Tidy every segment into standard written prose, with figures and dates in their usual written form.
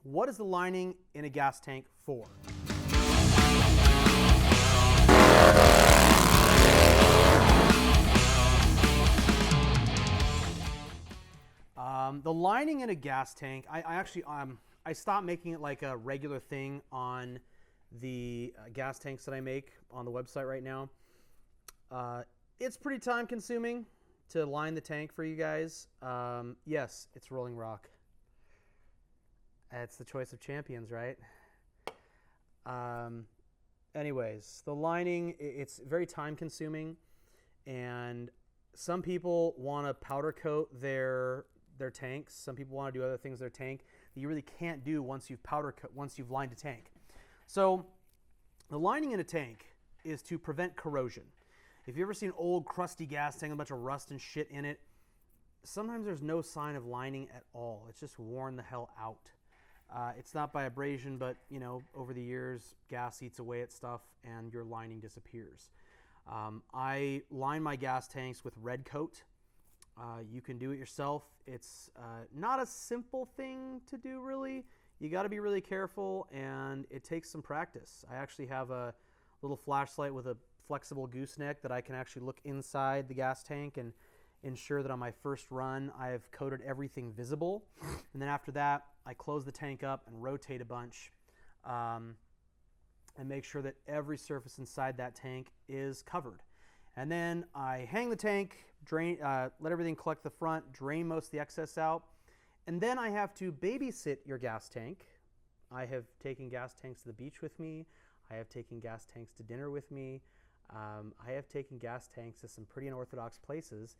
What is the lining in a gas tank for? The lining in a gas tank, I stopped making it like a regular thing on the gas tanks that I make on the website right now. It's pretty time consuming to line the tank for you guys. Yes, it's Rolling Rock. It's the choice of champions, right? Anyways, the lining, it's very time consuming, and some people want to powder coat their tanks. Some people want to do other things to their tank that you really can't do once you've lined a tank. So the lining in a tank is to prevent corrosion. If you've ever seen an old crusty gas tank, a bunch of rust and shit in it, sometimes there's no sign of lining at all. It's just worn the hell out. It's not by abrasion, but over the years, gas eats away at stuff and your lining disappears. I line my gas tanks with red coat. You can do it yourself. It's not a simple thing to do, really. You got to be really careful, and it takes some practice. I actually have a little flashlight with a flexible gooseneck that I can actually look inside the gas tank and ensure that on my first run I've coated everything visible. And then after that, I close the tank up and rotate a bunch and make sure that every surface inside that tank is covered. And then I hang the tank, drain, let everything collect the front, drain most of the excess out. And then I have to babysit your gas tank. I have taken gas tanks to the beach with me. I have taken gas tanks to dinner with me. I have taken gas tanks to some pretty unorthodox places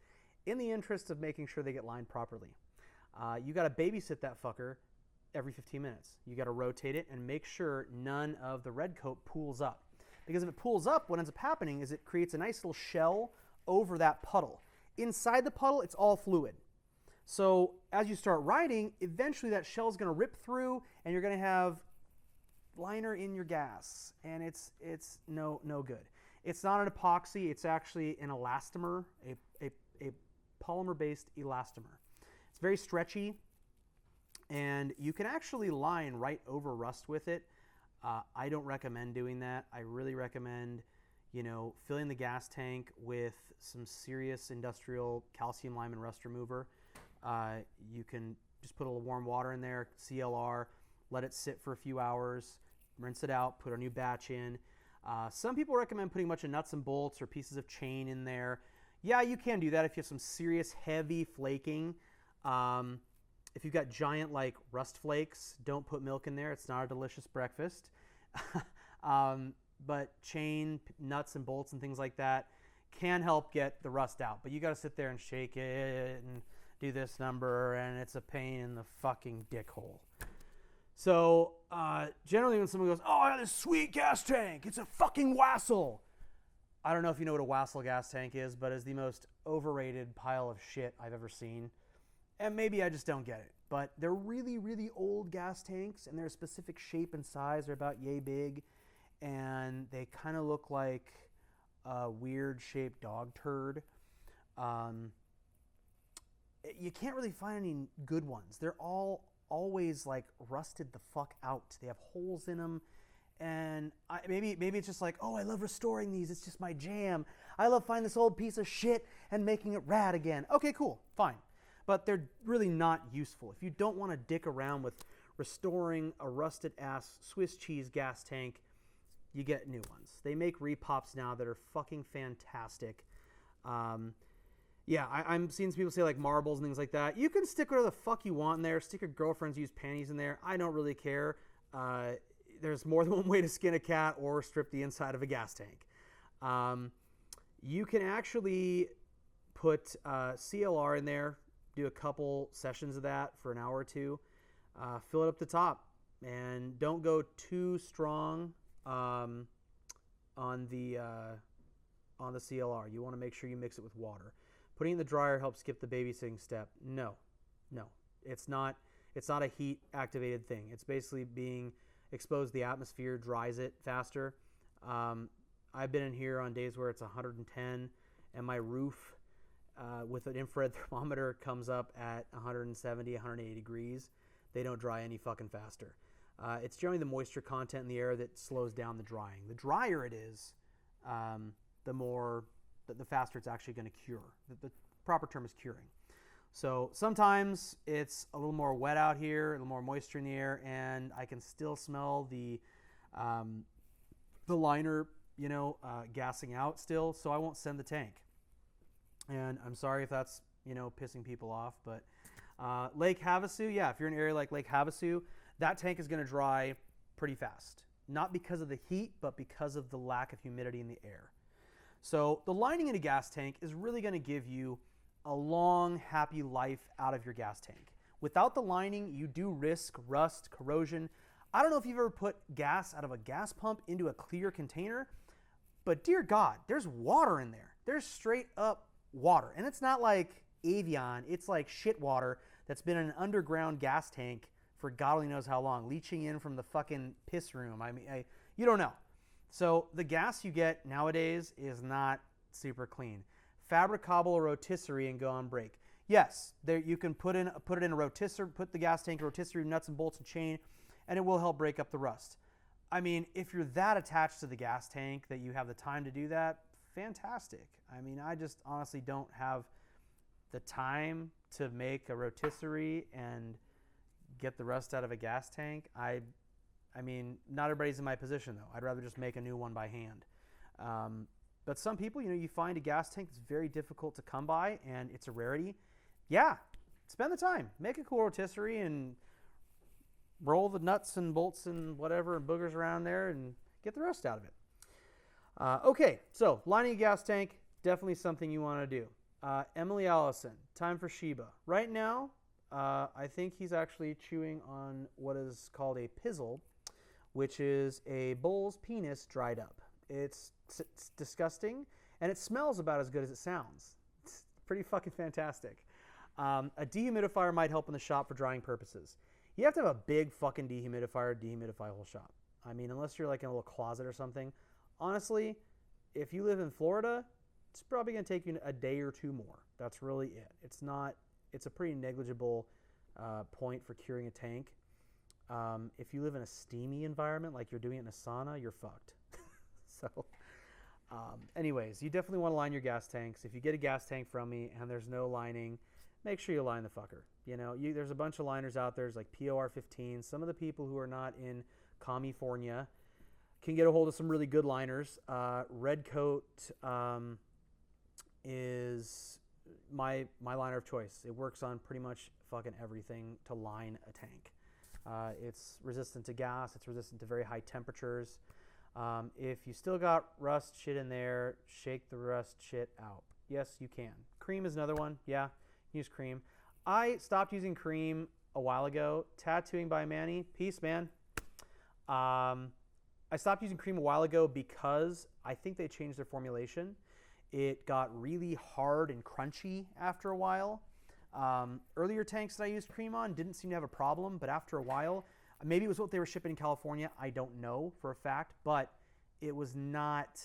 in the interest of making sure they get lined properly. You got to babysit that fucker every 15 minutes. You got to rotate it and make sure none of the red coat pools up. Because if it pools up, what ends up happening is it creates a nice little shell over that puddle. Inside the puddle, it's all fluid. So as you start riding, eventually that shell is going to rip through and you're going to have liner in your gas. And it's no good. It's not an epoxy. It's actually an elastomer, a polymer-based elastomer. It's very stretchy, and you can actually line right over rust with it. I don't recommend doing that. I really recommend, filling the gas tank with some serious industrial calcium lime and rust remover. You can just put a little warm water in there, CLR, let it sit for a few hours, rinse it out, put a new batch in. Some people recommend putting a bunch of nuts and bolts or pieces of chain in there. Yeah, you can do that if you have some serious heavy flaking. If you've got giant rust flakes, don't put milk in there. It's not a delicious breakfast. But chain, nuts and bolts and things like that can help get the rust out. But you got to sit there and shake it and do this number, and it's a pain in the fucking dick hole. So generally when someone goes, oh, I got this sweet gas tank, it's a fucking Wassel. I don't know if you know what a Wassel gas tank is, but it's the most overrated pile of shit I've ever seen. And maybe I just don't get it. But they're really, really old gas tanks, and they're a specific shape and size. They're about yay big, and they kind of look like a weird-shaped dog turd. You can't really find any good ones. They're always rusted the fuck out. They have holes in them, and maybe it's just oh, I love restoring these. It's just my jam. I love finding this old piece of shit and making it rad again. Okay, cool, fine. But they're really not useful. If you don't want to dick around with restoring a rusted ass Swiss cheese gas tank, you get new ones. They make repops now that are fucking fantastic. I'm seeing some people say marbles and things like that. You can stick whatever the fuck you want in there. Stick your girlfriend's used panties in there. I don't really care. There's more than one way to skin a cat or strip the inside of a gas tank. You can actually put CLR in there, do a couple sessions of that for an hour or two, fill it up the top, and don't go too strong on the CLR. You want to make sure you mix it with water. Putting it in the dryer helps skip the babysitting step. No, it's not a heat activated thing. It's basically being exposed to the atmosphere, dries it faster. I've been in here on days where it's 110 and my roof with an infrared thermometer comes up at 170, 180 degrees. they don't dry any fucking faster. It's generally the moisture content in the air that slows down the drying. The drier it is, the faster it's actually going to cure. The proper term is curing. So sometimes it's a little more wet out here, a little more moisture in the air, and I can still smell the liner, gassing out still. So I won't send the tank. And I'm sorry if that's pissing people off, but Lake Havasu, yeah, if you're in an area like Lake Havasu, that tank is going to dry pretty fast. Not because of the heat, but because of the lack of humidity in the air. So the lining in a gas tank is really going to give you a long, happy life out of your gas tank. Without the lining, you do risk rust, corrosion. I don't know if you've ever put gas out of a gas pump into a clear container, but dear God, there's water in there. There's straight up water. And it's not like Evian, it's like shit water that's been in an underground gas tank for God only knows how long, leaching in from the fucking piss room. I mean, you don't know. So the gas you get nowadays is not super clean. Fabricable a rotisserie and go on break. Yes, there you can put it in a rotisserie, put the gas tank rotisserie, nuts and bolts and chain, and it will help break up the rust. I mean, if you're that attached to the gas tank that you have the time to do that, fantastic. I mean, I just honestly don't have the time to make a rotisserie and get the rust out of a gas tank. I mean, not everybody's in my position though. I'd rather just make a new one by hand. But some people, you find a gas tank that's very difficult to come by and it's a rarity. Yeah, spend the time. Make a cool rotisserie and roll the nuts and bolts and whatever and boogers around there and get the rust out of it. Okay, so lining a gas tank, definitely something you want to do. Emily Allison, time for Sheba. Right now, I think he's actually chewing on what is called a pizzle, which is a bull's penis dried up. It's disgusting, and it smells about as good as it sounds. It's pretty fucking fantastic. A dehumidifier might help in the shop for drying purposes. You have to have a big fucking dehumidifier to dehumidify a whole shop. I mean, unless you're like in a little closet or something. Honestly, if you live in Florida, it's probably going to take you a day or two more. That's really it. It's a pretty negligible point for curing a tank. If you live in a steamy environment, like you're doing it in a sauna, you're fucked. So, anyways, you definitely want to line your gas tanks. If you get a gas tank from me and there's no lining, make sure you line the fucker. There's a bunch of liners out there. There's like POR 15. Some of the people who are not in California can get a hold of some really good liners. Red Coat is my liner of choice. It works on pretty much fucking everything to line a tank. It's resistant to gas. It's resistant to very high temperatures. If you still got rust shit in there, shake the rust shit out. Yes, you can. Cream is another one. Yeah, use cream. I stopped using cream a while ago. Tattooing by Manny. Peace, man. I stopped using cream a while ago because I think they changed their formulation. It got really hard and crunchy after a while. Earlier tanks that I used cream on didn't seem to have a problem, but after a while, maybe it was what they were shipping in California. I don't know for a fact, but it was not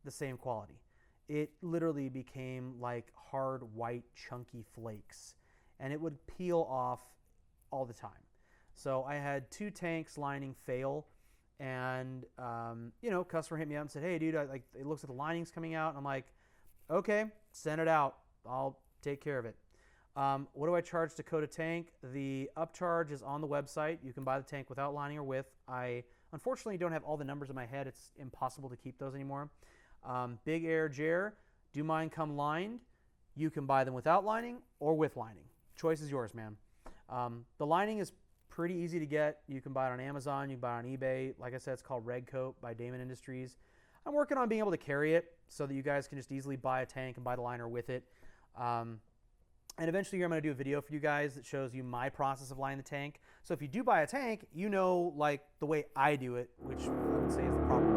the same quality. It literally became like hard, white, chunky flakes, and it would peel off all the time. So I had 2 tanks lining fail, and customer hit me up and said, "Hey, dude, it looks like the lining's coming out." And I'm like, "Okay, send it out. I'll take care of it." What do I charge to coat a tank? The upcharge is on the website. You can buy the tank without lining or with. I unfortunately don't have all the numbers in my head. It's impossible to keep those anymore. Big Air Jer, do mine come lined? You can buy them without lining or with lining. Choice is yours, man. The lining is pretty easy to get. You can buy it on Amazon. You can buy it on eBay. Like I said, it's called Red Coat by Damon Industries. I'm working on being able to carry it so that you guys can just easily buy a tank and buy the liner with it. And eventually I'm going to do a video for you guys that shows you my process of lining the tank. So if you do buy a tank, like the way I do it, which I would say is the proper